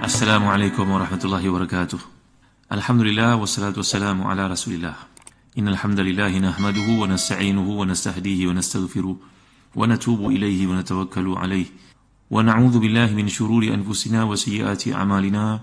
Assalamualaikum warahmatullahi wabarakatuh. Alhamdulillah wassalatu wassalamu ala Rasulillah. Innal hamdalillah nahmaduhu wa nasta'inuhu wa nastahdihi wa nastaghfiruh wa natubu ilayhi wa natawakkalu alayhi wa na'udzu billahi min shururi anfusina wa sayyiati a'malina.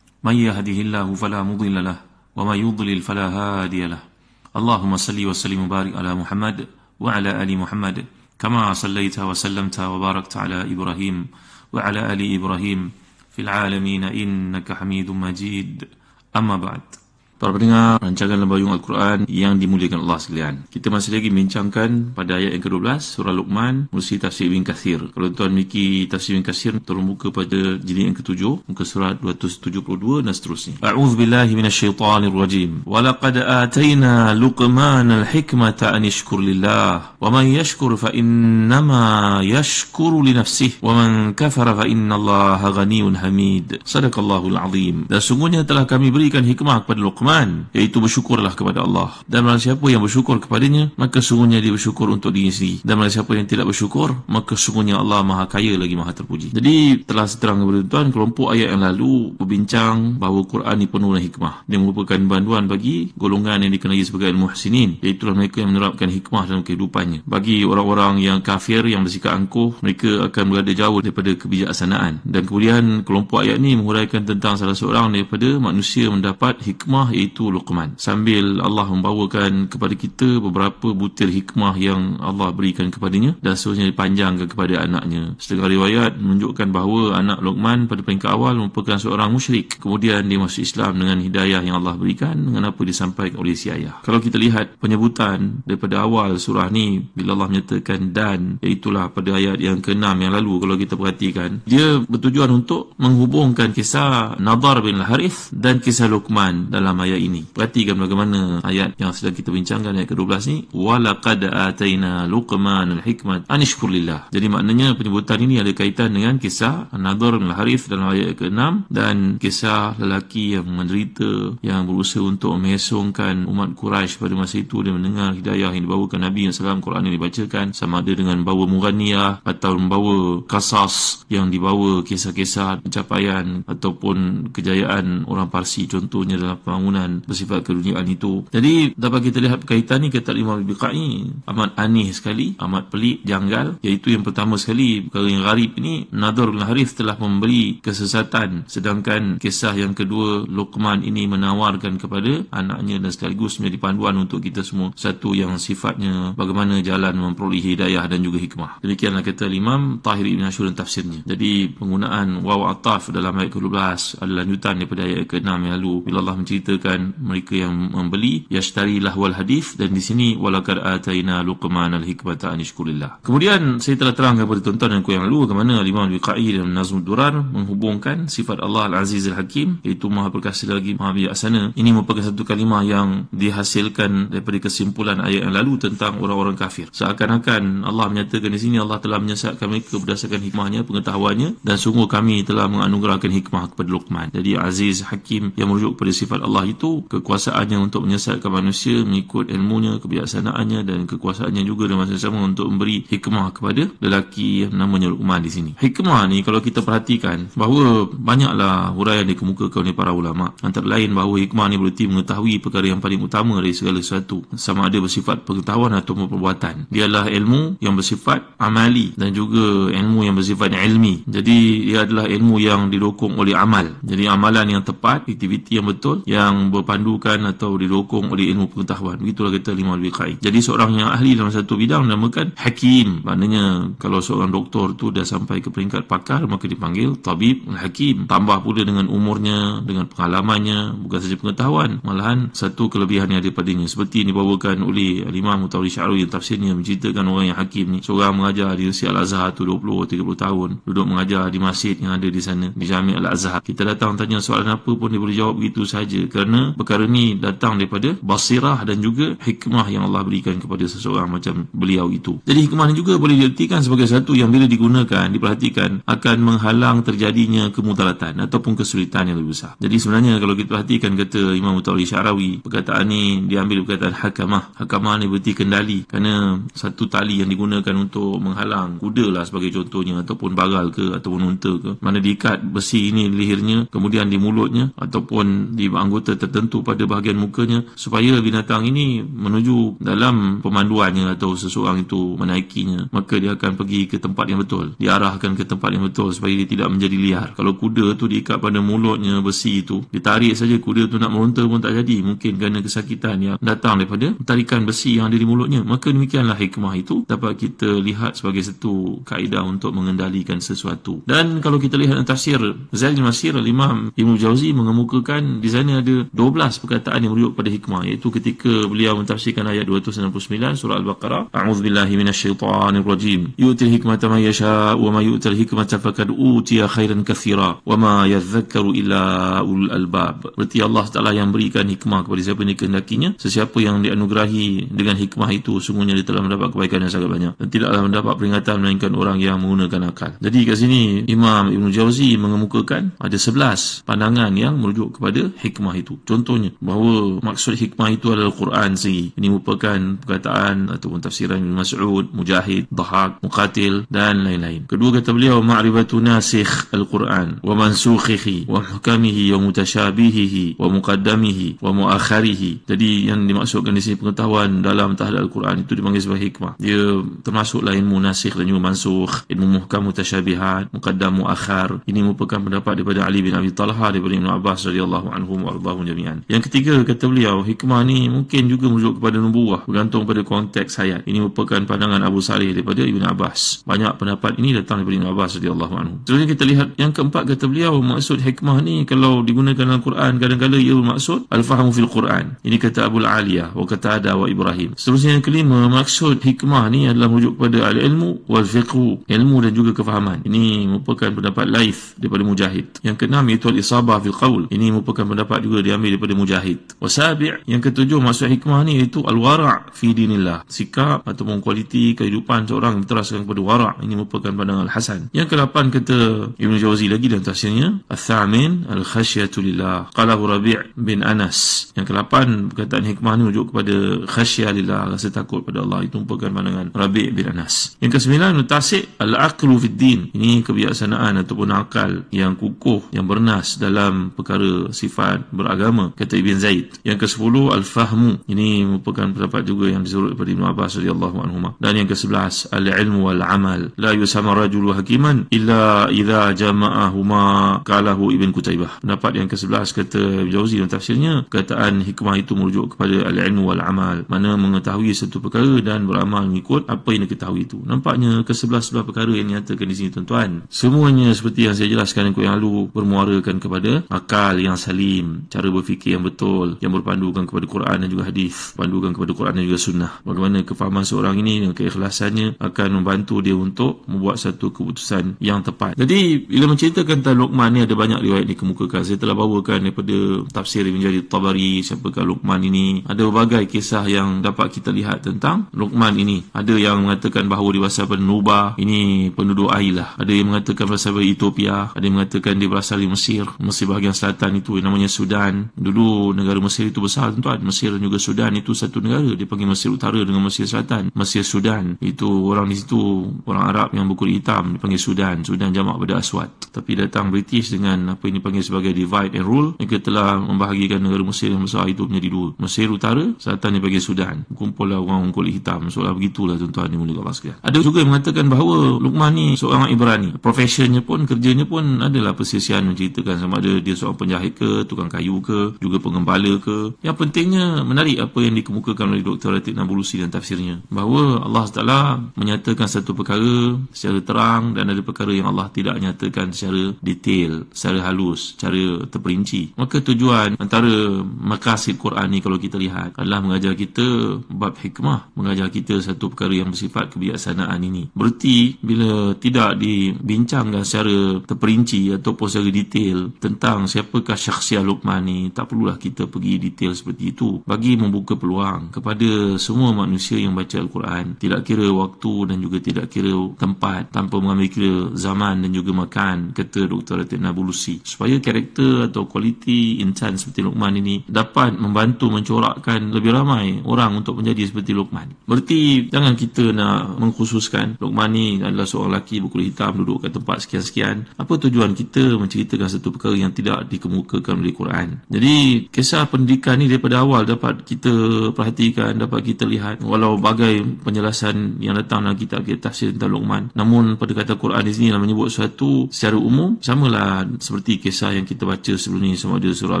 May yahdihillahu fala mudilla lahu wa may yudlil fala hadiya lahu. Allahumma salli wa sallim wa barik ala Muhammad wa ala ali Muhammad kama sallaita wa sallamta wa barakta ala Ibrahim wa ala ali Ibrahim fil alamin innaka Hamidum Majid. Amma ba'd. Para pendengar rancangan Lembayung Al-Quran yang dimuliakan Allah sekalian, kita masih lagi bincangkan pada ayat yang ke-12 surah Luqman, musi tafsir Ibn Kathir. Kalau tuan memiliki tafsir Ibn Kathir, tolong buka pada jilid yang ke-7, muka surat 272 dan seterusnya. A'udzubillahi minasyaitanirrajim. Wa laqad atayna Luqmanal hikmata an yashkur lillah wa man yashkur fa innama yashkuru li nafsihi wa man kafara fa innallaha ghaniyyun hamid. Sadaqallahul azim. Dan sungguhnya telah kami berikan hikmah kepada Luqman, iaitu bersyukurlah kepada Allah. Dan barang siapa yang bersyukur kepadanya, maka sungguhnya dia bersyukur untuk diri sendiri. Dan barang siapa yang tidak bersyukur, maka sungguhnya Allah Maha Kaya lagi Maha Terpuji. Jadi telah seterang kepada tuan, kelompok ayat yang lalu berbincang bahawa Quran ini penuh dengan hikmah. Dia merupakan panduan bagi golongan yang dikenali sebagai al-muhsinin, iaitu mereka yang menerapkan hikmah dalam kehidupannya. Bagi orang-orang yang kafir, yang bersikap angkuh, mereka akan berada jauh daripada kebijaksanaan. Dan kemudian kelompok ayat ini menguraikan tentang salah seorang daripada manusia mendapat hikmah, iaitu Luqman. Sambil Allah membawakan kepada kita beberapa butir hikmah yang Allah berikan kepadanya, dan seterusnya dipanjangkan kepada anaknya. Setengah riwayat menunjukkan bahawa anak Luqman pada peringkat awal merupakan seorang musyrik. Kemudian dia masuk Islam dengan hidayah yang Allah berikan dengan apa disampaikan oleh si ayah. Kalau kita lihat penyebutan daripada awal surah ni, bila Allah menyatakan dan, iaitulah pada ayat yang ke-6 yang lalu, kalau kita perhatikan, dia bertujuan untuk menghubungkan kisah Nadar bin Al-Harith dan kisah Luqman dalam ayat ini. Perhatikan bagaimana ayat yang sedang kita bincangkan, ayat ke-12 ni, walaqad ataina Luqman al-hikmat an yashkur lillah. Jadi maknanya penyebutan ini ada kaitan dengan kisah Nadar bin Al-Harith dalam ayat ke-6 dan kisah lelaki yang menderita, yang berusaha untuk mengesongkan umat Quraisy pada masa itu. Dia mendengar hidayah yang dibawakan Nabi SAW, Quran yang dibacakan, sama ada dengan bawa Mughaniyah atau membawa Qasas yang dibawa kisah-kisah pencapaian ataupun kejayaan orang Parsi contohnya dalam pembangunan bersifat keduniaan itu. Jadi dapat kita lihat kaitan ni kata Imam Al-Biqai amat aneh sekali, amat pelik, janggal. Iaitu yang pertama sekali, perkara yang gharib ini, Nadar bin Harith telah memberi kesesatan, sedangkan kisah yang kedua, Luqman ini menawarkan kepada anaknya dan sekaligus menjadi panduan untuk kita semua, satu yang sifatnya bagaimana jalan memperoleh hidayah dan juga hikmah. Demikianlah kata Imam Tahir Ibn Ashur dan tafsirnya. Jadi penggunaan waw ataf dalam ayat ke-12 adalah lanjutan daripada ayat ke-6 yang lalu, bila Allah menceritakan mereka yang membeli yashtari lahwal hadith, dan di sini walaqad ataina Luqman al-hikmata an yashkurillah. Kemudian saya telah terangkan kepada tuan-tuan dan yang lalu bagaimana Imam Al-Biqai dalam Nazmud Durar menghubungkan sifat Allah Al-Aziz Al-Hakim, iaitu Maha Perkasa lagi Maha Bijaksana. Ini merupakan satu kalimah yang dihasilkan daripada kesimpulan ayat yang lalu tentang orang-orang kafir. Seakan-akan Allah menyatakan di sini Allah telah menyesatkan mereka berdasarkan hikmahnya, pengetahuannya, dan sungguh kami telah menganugerahkan hikmah kepada Luqman. Jadi Aziz Hakim yang merujuk pada sifat Allah itu, kekuasaannya untuk menyesatkan manusia mengikut ilmunya, kebijaksanaannya, dan kekuasaannya juga dengan masa sama untuk memberi hikmah kepada lelaki yang namanya Luqman di sini. Hikmah ni kalau kita perhatikan bahawa banyaklah huraian dikemukakan oleh para ulama. Antara lain bahawa hikmah ni bererti mengetahui perkara yang paling utama dari segala sesuatu, sama ada bersifat pengetahuan atau perbuatan. Dia adalah ilmu yang bersifat amali dan juga ilmu yang bersifat ilmi. Jadi dia adalah ilmu yang didukung oleh amal. Jadi amalan yang tepat, aktiviti yang betul, yang berpandukan atau didukung oleh ilmu pengetahuan. Begitulah kata Imam Al-Biqai. Jadi seorang yang ahli dalam satu bidang dinamakan hakim. Maknanya kalau seorang doktor tu dah sampai ke peringkat pakar, maka dipanggil tabib al-hakim. Tambah pula dengan umurnya, dengan pengalamannya, bukan saja pengetahuan, malahan satu kelebihan yang ada padanya. Seperti yang dibawakan oleh Imam Mutawalli Sya'rawi yang tafsirnya menceritakan orang yang hakim ni, seorang mengajar di Universiti Al-Azhar tu 20-30 tahun, duduk mengajar di masjid yang ada di sana, di Jami' Al-Azhar. Kita datang tanya soalan apa pun dia boleh jawab begitu saja, kerana kerana perkara ni datang daripada basirah dan juga hikmah yang Allah berikan kepada seseorang macam beliau itu. Jadi hikmah ni juga boleh diartikan sebagai satu yang bila digunakan, diperhatikan, akan menghalang terjadinya kemudaratan ataupun kesulitan yang lebih besar. Jadi sebenarnya kalau kita perhatikan kata Imam Tawri Sya'rawi, perkataan ni diambil perkataan hakamah. Hakamah ni berarti kendali, kerana satu tali yang digunakan untuk menghalang kuda lah sebagai contohnya, ataupun bagal ke, ataupun unta ke, mana diikat besi ini di lehernya, kemudian di mulutnya ataupun di anggota tertentu pada bahagian mukanya, supaya binatang ini menuju dalam pemanduannya atau seseorang itu menaikinya, maka dia akan pergi ke tempat yang betul, diarahkan ke tempat yang betul supaya dia tidak menjadi liar. Kalau kuda tu diikat pada mulutnya besi itu, ditarik saja kuda tu nak meronta pun tak jadi, mungkin kerana kesakitan yang datang daripada tarikan besi yang ada di mulutnya. Maka demikianlah hikmah itu dapat kita lihat sebagai satu kaedah untuk mengendalikan sesuatu. Dan kalau kita lihat tafsir Zadul Masir, Imam Ibn Jauzi mengemukakan di sana ada 12 perkataan yang merujuk pada hikmah, iaitu ketika beliau mentafsirkan ayat 269 surah Al-Baqarah, a'udzubillahi minasyaitanirrajim, yu'til hikmata man yasha' wa may yu'til hikmata faqad utiya khairan katsira wa ma yadhakkaru illa ulul albab. Berarti Allah Taala yang berikan hikmah kepada siapa yang dikehendakinya. Sesiapa yang dianugerahi dengan hikmah itu, sungguhnya dia telah mendapat kebaikan yang sangat banyak, dan tidaklah mendapat peringatan melainkan orang yang menggunakan akal. Jadi kat sini Imam Ibn Jauzi mengemukakan ada 11 pandangan yang merujuk kepada hikmah itu. Contohnya bahawa maksud hikmah itu adalah Quran sendiri. Ini merupakan perkataan ataupun tafsiran Ibn Mas'ud, Mujahid, Dhahak, Muqatil dan lain-lain. Kedua kata beliau, ma'rifatu nasikh al-Quran wa mansukhihi wa muhkamihi wa mutasyabihihi wa muqaddamihi wa muakharihi. Jadi yang dimaksudkan di sini pengetahuan dalam tahlil Al-Quran itu dipanggil sebagai hikmah. Dia termasuklah ilmu nasikh dan juga mansukh, ilmu muhkam, mutasyabihat, muqaddam, muakhar. Ini merupakan pendapat daripada Ali bin Abi Talha, daripada Ibn Abbas radhiyallahu anhum wa ardahum jami'an. Yang ketiga kata beliau, hikmah ni mungkin juga merujuk kepada nubuwah, bergantung pada konteks ayat. Ini merupakan pandangan Abu Salih daripada Ibn Abbas. Banyak pendapat ini datang daripada Ibn Abbas radhiyallahu anhu. Seterusnya kita lihat yang keempat kata beliau, maksud hikmah ni kalau digunakan dalam Quran, kadang-kadang ia bermaksud al-fahmu fil Quran. Ini kata Abu Aliyah wa Qatadah wa Ibrahim. Seterusnya yang kelima, maksud hikmah ni adalah merujuk kepada al-ilmu wal fiqhu, ilmu dan juga kefahaman. Ini merupakan pendapat Laith daripada Mujahid. Yang keenam iaitu al-isabah fil qaul. Ini merupakan pendapat juga diambil daripada Mujahid. Wasabi', yang ketujuh, maksud hikmah ni iaitu al-wara' fi dinillah, sikap ataupun kualiti kehidupan seorang yang berteraskan kepada wara'. Ini merupakan pandangan Al-Hasan. Yang ke-8 kata Ibn Jauzi lagi dalam tafsirnya, al-thamin al-khasyatu lillah, qalahu Rabi' bin Anas. Yang ke-8 perkataan hikmah ni merujuk kepada khasyah lillah, rasa takut pada Allah. Itu merupakan pandangan Rabi' bin Anas. Yang ke-9 al-tasi' al-aqlu fid din. Ini kebijaksanaan ataupun akal yang kukuh, yang bernas dalam perkara sifat beragama, kata Ibn Zaid. Yang ke-10 al-fahmu. Ini merupakan pendapat juga yang disebut daripada Ibn Abbas radhiyallahu anhuma. Dan yang ke-11 al-ilmu wal amal, la yusama rajulu hakiman illa idza jama'ahuma, qalahu Ibn Qutaibah. Pendapat yang ke-11 kata Jauzi dalam tafsirnya, perkataan hikmah itu merujuk kepada al-ilmu wal amal, mana mengetahui satu perkara dan beramal mengikut apa yang diketahui itu. Nampaknya ke-11 perkara yang dinyatakan di sini tuan-tuan, semuanya seperti yang saya jelaskan yang lalu, bermuarakan kepada akal yang salim, cara berfikir yang betul, yang berpandukan kepada Quran dan juga hadis, pandukan kepada Quran dan juga sunnah. Bagaimana kefahaman seorang ini dengan keikhlasannya akan membantu dia untuk membuat satu keputusan yang tepat. Jadi bila menceritakan tentang Luqman ni, ada banyak riwayat dikemukakan. Saya telah bawakan daripada tafsir Ibn Jarir Tabari, siapakah Luqman ini. Ada berbagai kisah yang dapat kita lihat tentang Luqman ini. Ada yang mengatakan bahawa dia berasal daripada Nubah, ini penduduk air lah. Ada yang mengatakan berasal dari Ethiopia, ada yang mengatakan dia berasal dari Mesir bahagian selatan itu yang namanya Sudan. Dulu negara Mesir itu besar tuan-tuan. Mesir dan juga Sudan itu satu negara. Dia panggil Mesir Utara dengan Mesir Selatan. Mesir Sudan itu orang di situ, orang Arab yang berkulit hitam dipanggil Sudan. Sudan jamak pada Aswad. Tapi datang British dengan apa yang dipanggil sebagai divide and rule, mereka telah membahagikan negara Mesir yang besar itu menjadi dua. Mesir Utara, selatan dipanggil Sudan. Kumpullah orang kulit hitam. Seolah begitulah tuan-tuan di mulia Allah sekalian. Ada juga yang mengatakan bahawa Luqman ni seorang Ibrani. Profesionnya pun, kerjanya pun adalah persisian, menceritakan sama ada dia seorang penjahit ke, tukang kayu ke, juga pengembala ke. Yang pentingnya menarik apa yang dikemukakan oleh Dr. Latif Nabulusi dan tafsirnya, bahawa Allah Taala menyatakan satu perkara secara terang dan ada perkara yang Allah tidak nyatakan secara detail, secara halus, secara terperinci. Maka tujuan antara maqasid Quran ni kalau kita lihat adalah mengajar kita bab hikmah, mengajar kita satu perkara yang bersifat kebijaksanaan ini. Berarti bila tidak dibincangkan secara terperinci ataupun secara detail tentang siapakah syakhsiah Luqman ni, ni tak perlulah kita pergi detail seperti itu, bagi membuka peluang kepada semua manusia yang baca Al-Quran, tidak kira waktu dan juga tidak kira tempat, tanpa mengambil kira zaman dan juga makan, kata Dr. Ratib Nabulusi, supaya karakter atau kualiti insan seperti Luqman ini dapat membantu mencorakkan lebih ramai orang untuk menjadi seperti Luqman. Berarti jangan kita nak mengkhususkan Luqman ni adalah seorang lelaki berkulit hitam duduk kat tempat sekian-sekian. Apa tujuan kita menceritakan satu perkara yang tidak dikemukakan oleh Quran? Jadi kisah pendidikan ni daripada awal dapat kita perhatikan, dapat kita lihat, walau bagai penjelasan yang datang dalam kitab tafsir tentang Luqman, namun pada kata Quran di sini menyebut sesuatu secara umum, samalah seperti kisah yang kita baca sebelum ni, sama ada surah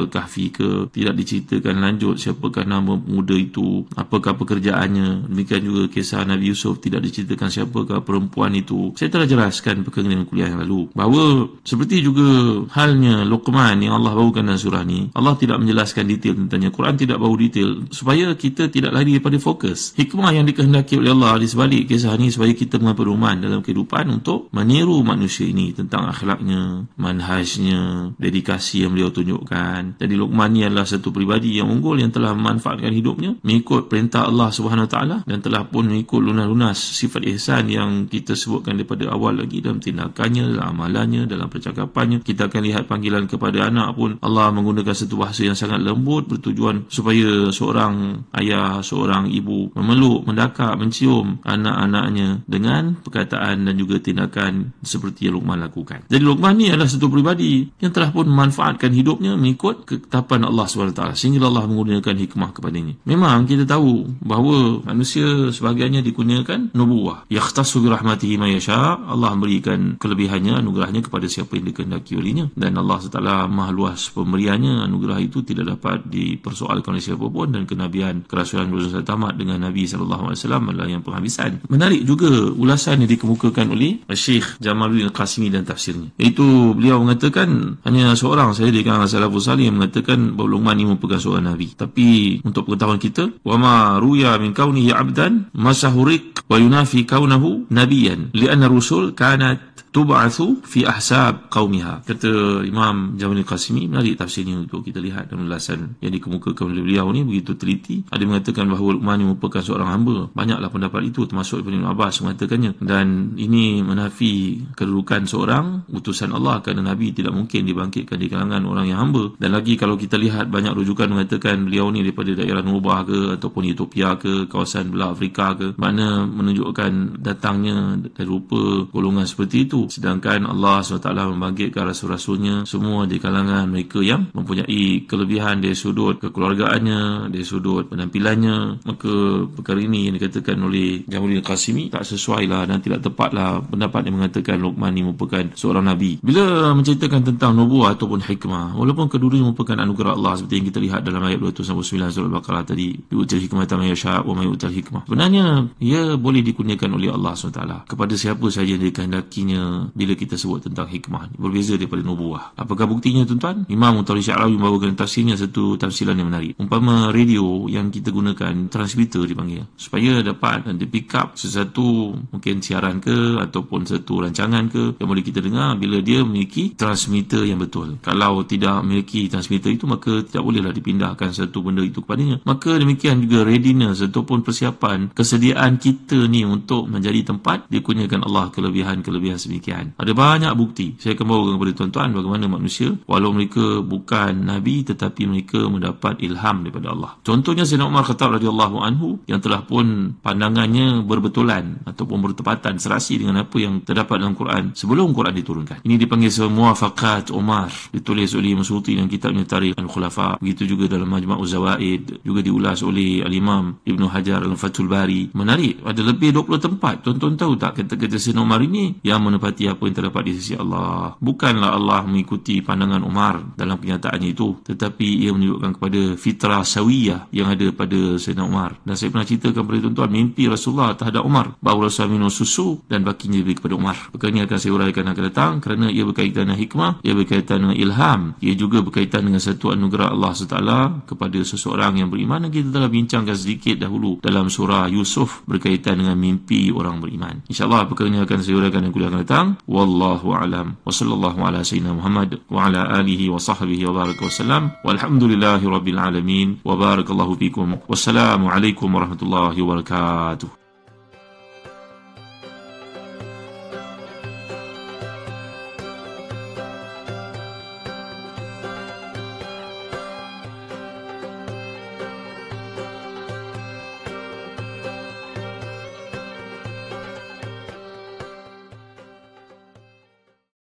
Al-Kahfi ke, tidak diceritakan lanjut siapakah nama pemuda itu, apakah pekerjaannya. Demikian juga kisah Nabi Yusuf, tidak diceritakan siapakah perempuan itu. Saya telah jelaskan perkara dalam kuliah yang lalu, bahawa seperti juga halnya Luqman yang Allah bawakan dalam surah ni, Allah tidak menjelaskan detail tentangnya. Quran tidak bawa detail supaya kita tidak lari daripada fokus hikmah yang dikehendaki oleh Allah di sebalik kisah ni, supaya kita mengambil perumahan dalam kehidupan untuk meniru manusia ini tentang akhlaknya, manhajnya, dedikasi yang beliau tunjukkan. Jadi Luqman ni adalah satu peribadi yang unggul yang telah memanfaatkan hidupnya mengikut perintah Allah Subhanahu Wa Taala dan telah pun mengikut lunas-lunas sifat ihsan yang kita sebutkan daripada awal lagi, dalam tindakannya, dalam amalannya, dalam percakapannya. Kita akan lihat panggilan kepada anak pun Allah menggunakan satu bahasa yang sangat lembut, bertujuan supaya seorang ayah, seorang ibu memeluk, mendakap, mencium anak-anaknya dengan perkataan dan juga tindakan seperti yang Luqman lakukan. Jadi Luqman ni adalah satu peribadi yang telah pun memanfaatkan hidupnya mengikut ketetapan Allah SWT, sehingga Allah menggunakan hikmah kepadanya. Memang kita tahu bahawa manusia sebahagiannya dikurniakan nubuwah, yakhtassu bi rahmatihi ma yasha, Allah memberikan kelebihannya, anugerahnya kepada siapa yang dikehendaki olehnya, dan Allah SWT maha luas pemberiannya. Anugerah itu tidak dapat dipersoalkan oleh siapa pun, dan kenabian, kerasulan berusaha tamat dengan Nabi SAW adalah yang penghabisan. Menarik juga ulasan yang dikemukakan oleh Syekh Jamaluddin Al-Qasimi dan tafsirnya, iaitu beliau mengatakan hanya seorang sahaja di kalangan salafus salih yang mengatakan bahawa Luqman ini merupakan seorang Nabi. Tapi untuk pengetahuan kita, wa ma ruya min kaunihi abdan masahurik wa yunafi kaunahu nabiyan li'anna rusul kanat tub'athu fi ahsab qaumiha. Kata Imam Jamaluddin Qasimi, menarik tafsirnya untuk kita lihat dan ulasan yang dikemukakan oleh beliau ni begitu teliti. Ada mengatakan bahawa Luqman ini merupakan seorang hamba. Banyaklah pendapat itu, termasuk Ibn Abbas mengatakannya, dan ini menafi kedudukan seorang utusan Allah, kerana Nabi tidak mungkin dibangkitkan di kalangan orang yang hamba. Dan lagi kalau kita lihat banyak rujukan mengatakan beliau ni daripada daerah Nubah ke ataupun Ethiopia ke, kawasan belah Afrika ke, makna menunjukkan datangnya dari rupa golongan seperti itu. Sedangkan Allah SWT membangkitkan rasul-rasulnya semua di kalangan mereka yang mempunyai kelebihan dari sudut kekeluargaannya, dari sudut penampilannya. Maka perkara ini yang dikatakan oleh Jamaluddin Qasimi tak sesuai lah dan tidak tepatlah pendapat yang mengatakan Luqman ini merupakan seorang Nabi. Bila menceritakan tentang nubuah ataupun hikmah, walaupun kedua-duanya merupakan anugerah Allah seperti yang kita lihat dalam ayat 299 surah Al-Baqarah tadi, yu'til hikmata man yasha' wa man yu'tal hikmah, sebenarnya ia boleh dikurniakan oleh Allah SWT kepada siapa sahaja yang dikehendakinya bila kita sebut tentang hikmah. Berbeza daripada nubuah. Apakah buktinya tuan-tuan? Imam Mutawalli Sya'rawi membawakan tafsirnya satu tafsiran yang menarik. Umpama radio yang kita gunakan, transmitter dipanggil, supaya dapat di pick up sesuatu, mungkin siaran ke ataupun satu rancangan ke yang boleh kita dengar, bila dia memiliki transmitter yang betul. Kalau tidak memiliki transmitter itu, maka tidak bolehlah dipindahkan satu benda itu kepadanya. Maka demikian juga readiness ataupun persiapan, kesediaan kita ni untuk menjadi tempat dikurniakan Allah kelebihan-kelebihan sedemikian. Ada banyak bukti. Saya akan bawakan kepada tuan-tuan bagaimana manusia, walau mereka bukan Nabi, tetapi mereka mendapat ilham daripada Allah. Contohnya Sayyidina Umar Khattab radhiyallahu anhu, yang telah pun pandangannya berbetulan ataupun bertepatan, serasi dengan apa yang terdapat dalam Quran sebelum Quran diturunkan. Ini dipanggil sebagai Muwafaqat Umar, ditulis oleh Ibn Suti dalam kitabnya Tarikh Al-Khulafa. Begitu juga dalam Majma'uz Zawaid, juga diulas oleh Al-Imam Ibn Hajar Al-Fathul Bari. Menarik, ada lebih 20 tempat. Tuan-tuan tahu tak, kata-kata Sayyidina Umar ini yang menepati apa yang terdapat di sisi Allah. Bukanlah Allah mengikuti pandangan Umar dalam kenyataannya itu, tetapi ia menunjukkan kepada fitrah sawiyah yang ada pada Sayyidina Umar. Dan saya pernah ceritakan kepada tuan-tuan mimpi Rasulullah terhadap Umar, bahawa Rasulullah minum susu dan bakinya diberi kepada Umar. Perkara ini akan saya uraikan akan datang, kerana ia berkaitan dengan hikmah, ia berkaitan dengan ilham, ia juga berkaitan dengan satu anugerah Allah SWT kepada seseorang yang beriman. Dan kita telah bincangkan sedikit dahulu dalam surah Yusuf berkaitan dengan mimpi orang beriman. InsyaAllah perkara ini akan saya uraikan dan kuliah akan datang. Wallahu a'lam. Wa sallallahu ala sayyidina Muhammad wa ala alihi wa sahbihi wa baraka wasallam. Walhamdulillahi rabbil alamin. Wa barakallahu fikum. Wassalamu alaikum warahmatullahi wabarakatuh.